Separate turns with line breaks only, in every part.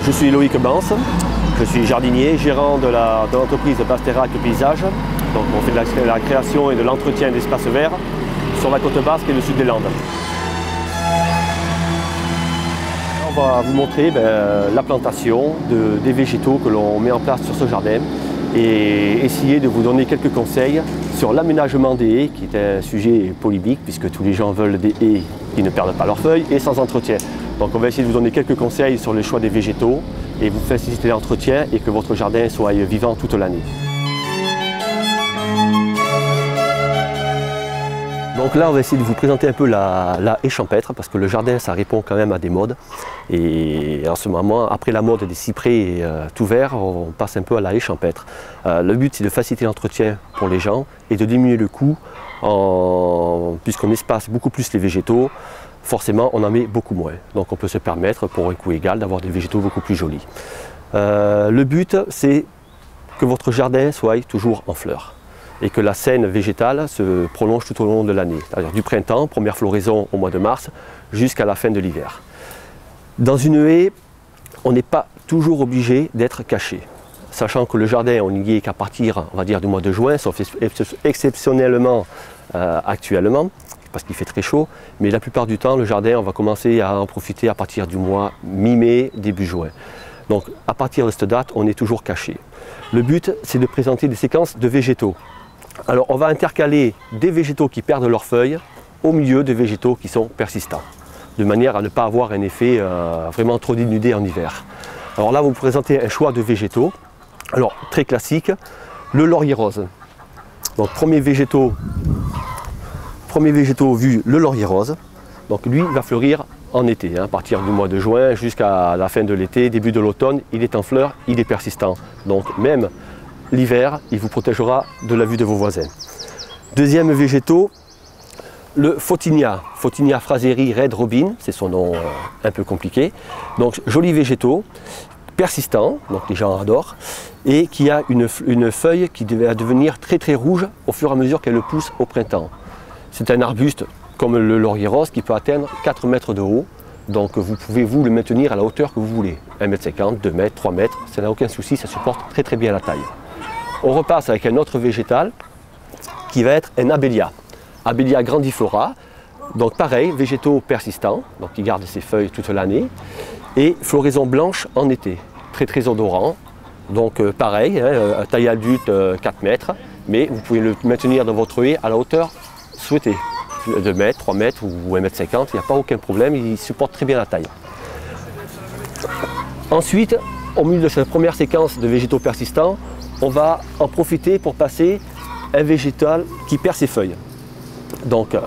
Je suis Loïc Bance, je suis jardinier, gérant de l'entreprise Basterac Paysage. Donc on fait de la création et de l'entretien d'espaces verts sur la côte basque et le sud des Landes. On va vous montrer la plantation des végétaux que l'on met en place sur ce jardin et essayer de vous donner quelques conseils sur l'aménagement des haies, qui est un sujet polémique puisque tous les gens veulent des haies qui ne perdent pas leurs feuilles et sans entretien. Donc on va essayer de vous donner quelques conseils sur le choix des végétaux et vous faciliter l'entretien et que votre jardin soit vivant toute l'année. Donc là, on va essayer de vous présenter un peu la haie champêtre parce que le jardin, ça répond quand même à des modes. Et en ce moment, après la mode des cyprès tout verts, on passe un peu à la haie champêtre. Le but, c'est de faciliter l'entretien pour les gens et de diminuer le coût puisqu'on espace beaucoup plus les végétaux. Forcément, on en met beaucoup moins. Donc on peut se permettre, pour un coût égal, d'avoir des végétaux beaucoup plus jolis. Le but, c'est que votre jardin soit toujours en fleurs et que la scène végétale se prolonge tout au long de l'année. C'est-à-dire du printemps, première floraison au mois de mars, jusqu'à la fin de l'hiver. Dans une haie, on n'est pas toujours obligé d'être caché. Sachant que le jardin, on n'y est qu'à partir, on va dire, du mois de juin, sauf exceptionnellement actuellement, parce qu'il fait très chaud, mais la plupart du temps, le jardin, on va commencer à en profiter à partir du mois mi-mai, début juin. Donc à partir de cette date, on est toujours caché. Le but, c'est de présenter des séquences de végétaux. Alors on va intercaler des végétaux qui perdent leurs feuilles au milieu de végétaux qui sont persistants, de manière à ne pas avoir un effet vraiment trop dénudé en hiver. Alors là, on va vous présenter un choix de végétaux. Alors très classique, le laurier rose. Donc premier végétaux vu, le laurier rose. Donc lui, il va fleurir en été, à partir du mois de juin jusqu'à la fin de l'été, début de l'automne, il est en fleurs, il est persistant. Donc même l'hiver, il vous protégera de la vue de vos voisins. Deuxième végétaux, le Photinia. Photinia fraseri red robin, c'est son nom un peu compliqué. Donc joli végétaux, persistant, donc les gens adorent, et qui a une feuille qui va devenir très très rouge au fur et à mesure qu'elle pousse au printemps. C'est un arbuste comme le laurier rose qui peut atteindre 4 mètres de haut. Donc vous pouvez vous le maintenir à la hauteur que vous voulez. 1,50 m, 2 m, 3 mètres, ça n'a aucun souci, ça supporte très très bien la taille. On repasse avec un autre végétal qui va être un abélia. Abélia grandiflora, donc pareil, végétaux persistants, donc qui garde ses feuilles toute l'année. Et floraison blanche en été, très très odorant. Donc pareil, taille adulte 4 mètres, mais vous pouvez le maintenir dans votre haie à la hauteur souhaitée. 2 mètres, 3 mètres ou 1,50 m, il n'y a pas aucun problème, il supporte très bien la taille. Ensuite, au milieu de cette première séquence de végétaux persistants, on va en profiter pour passer un végétal qui perd ses feuilles. Donc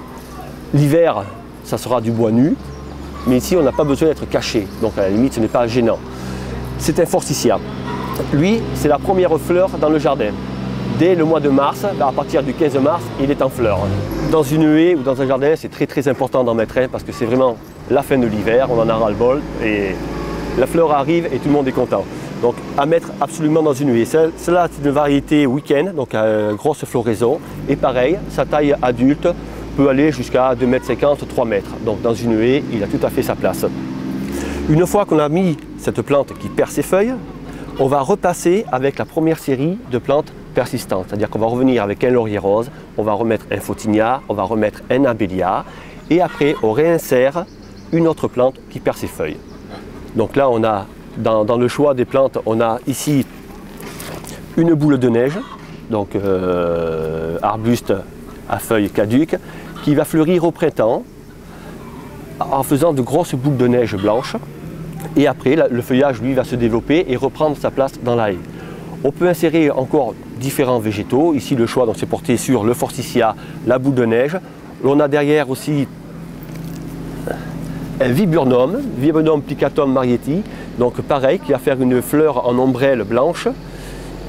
l'hiver, ça sera du bois nu, mais ici on n'a pas besoin d'être caché, donc à la limite ce n'est pas gênant. C'est un forsythia. Lui, c'est la première fleur dans le jardin. Dès le mois de mars, à partir du 15 mars, il est en fleurs. Dans une haie ou dans un jardin, c'est très très important d'en mettre un parce que c'est vraiment la fin de l'hiver, on en a ras le bol et la fleur arrive et tout le monde est content. Donc à mettre absolument dans une haie. Cela, c'est une variété week-end, donc à grosse floraison. Et pareil, sa taille adulte peut aller jusqu'à 2,50 m, 3 mètres. Donc dans une haie, il a tout à fait sa place. Une fois qu'on a mis cette plante qui perd ses feuilles, on va repasser avec la première série de plantes persistantes. C'est-à-dire qu'on va revenir avec un laurier rose, on va remettre un Photinia, on va remettre un abélia. Et après, on réinsère une autre plante qui perd ses feuilles. Donc là, on a dans le choix des plantes, on a ici une boule de neige, donc arbuste à feuilles caduques, qui va fleurir au printemps en faisant de grosses boules de neige blanches. Et après, le feuillage, lui, va se développer et reprendre sa place dans la haie. On peut insérer encore différents végétaux. Ici, le choix s'est porté sur le forsythia, la boule de neige. On a derrière aussi un viburnum, Viburnum plicatum marietti, donc pareil, qui va faire une fleur en ombrelle blanche.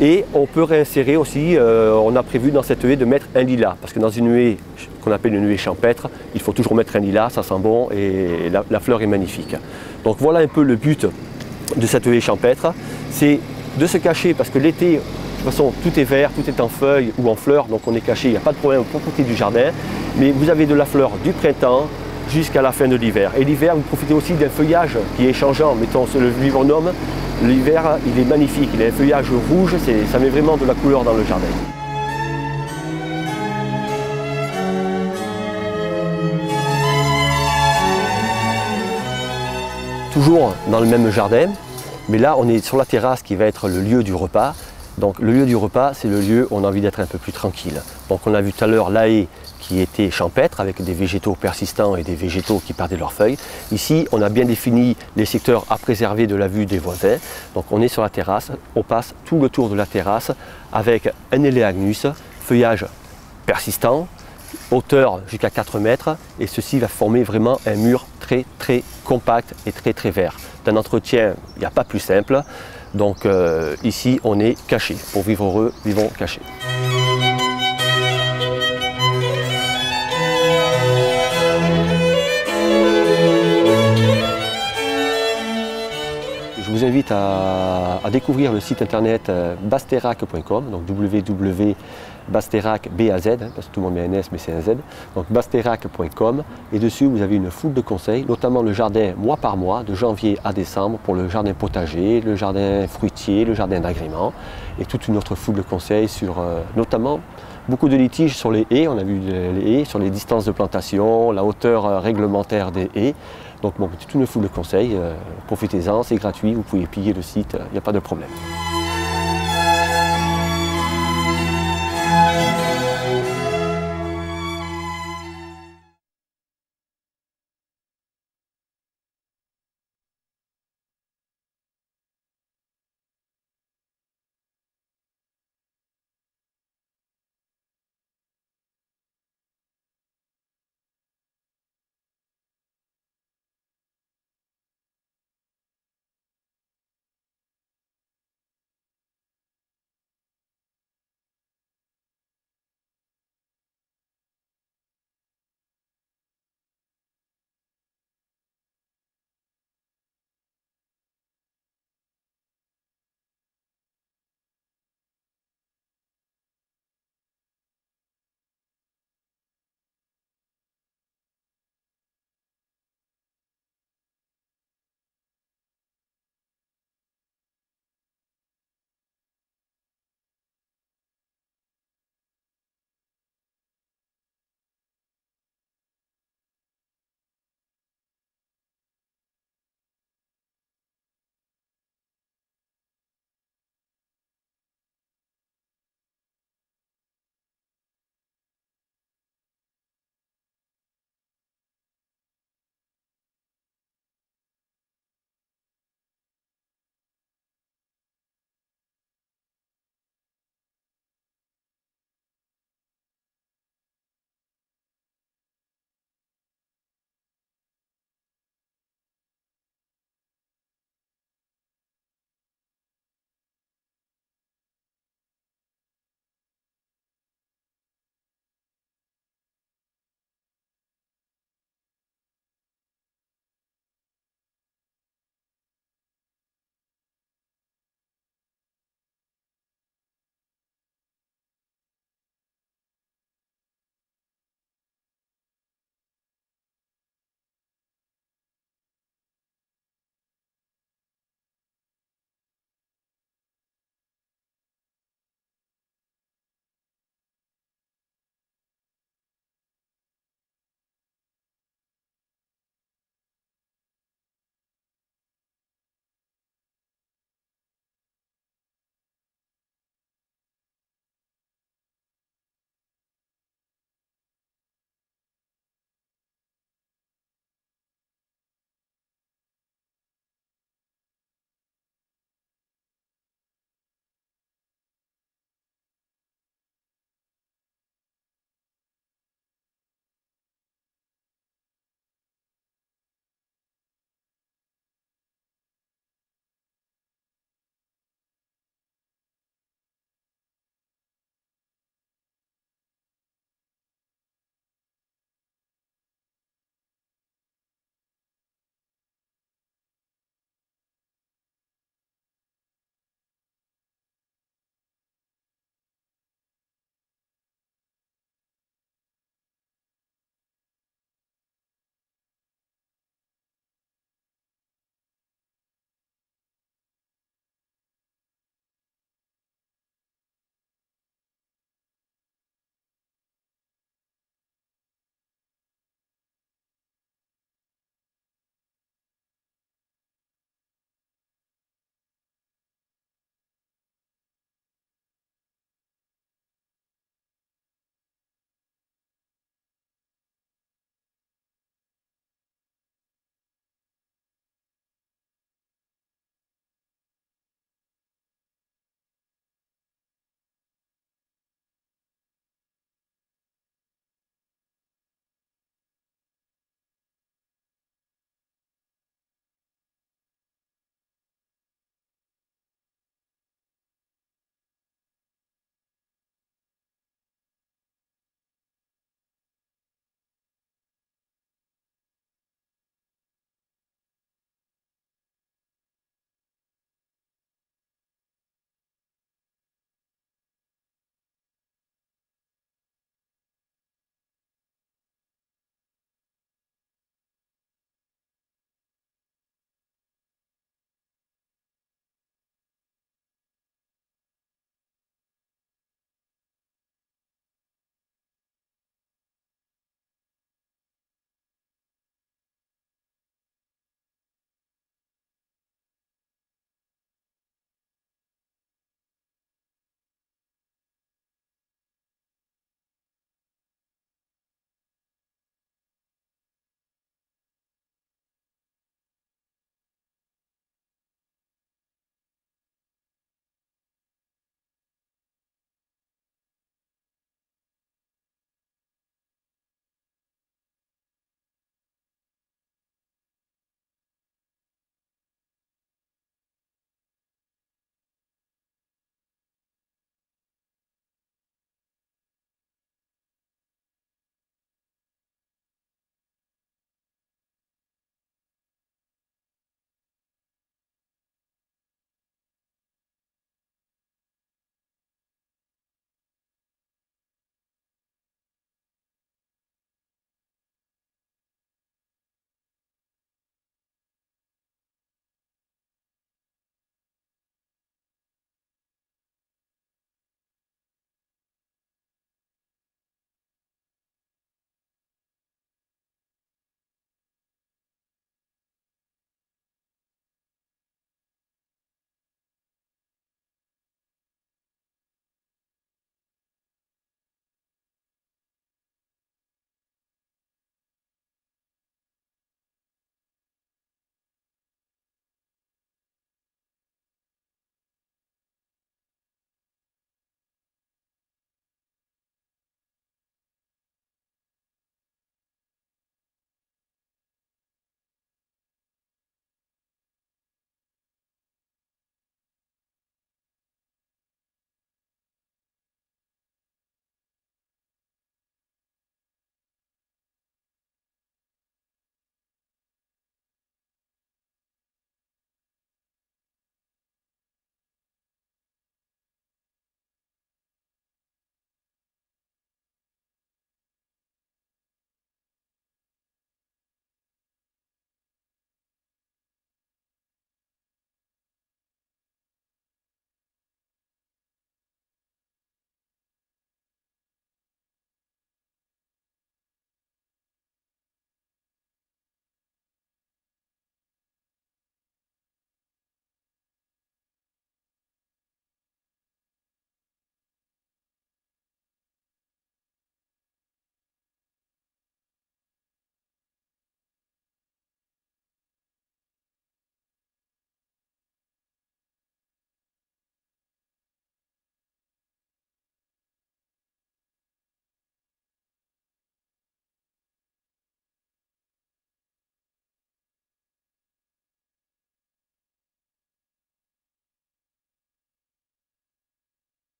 Et on peut réinsérer aussi, on a prévu dans cette haie de mettre un lilas, parce que dans une haie qu'on appelle une haie champêtre, il faut toujours mettre un lilas, ça sent bon et la fleur est magnifique. Donc voilà un peu le but de cette haie champêtre, c'est de se cacher parce que l'été, de toute façon, tout est vert, tout est en feuilles ou en fleurs, donc on est caché, il n'y a pas de problème pour côté du jardin, mais vous avez de la fleur du printemps jusqu'à la fin de l'hiver. Et l'hiver, vous profitez aussi d'un feuillage qui est changeant. Mettons le viburnum, l'hiver, il est magnifique, il a un feuillage rouge, ça met vraiment de la couleur dans le jardin. Toujours dans le même jardin, mais là on est sur la terrasse qui va être le lieu du repas. Donc le lieu du repas, c'est le lieu où on a envie d'être un peu plus tranquille. Donc on a vu tout à l'heure la haie qui était champêtre avec des végétaux persistants et des végétaux qui perdaient leurs feuilles. Ici, on a bien défini les secteurs à préserver de la vue des voisins. Donc on est sur la terrasse, on passe tout le tour de la terrasse avec un Eleagnus, feuillage persistant, hauteur jusqu'à 4 mètres, et ceci va former vraiment un mur très compact et très vert. D'un entretien, il n'y a pas plus simple. Donc ici, on est caché. Pour vivre heureux, vivons cachés. Je vous invite à découvrir le site internet basterac.com, donc www.basterac, B-A-Z, parce que tout le monde met un S mais c'est un Z, donc basterac.com, et dessus vous avez une foule de conseils, notamment le jardin mois par mois, de janvier à décembre, pour le jardin potager, le jardin fruitier, le jardin d'agrément, et toute une autre foule de conseils sur notamment beaucoup de litiges sur les haies, on a vu les haies, sur les distances de plantation, la hauteur réglementaire des haies. Donc bon, toute une foule de conseils, profitez-en, c'est gratuit, vous pouvez piller le site, il n'y a pas de problème.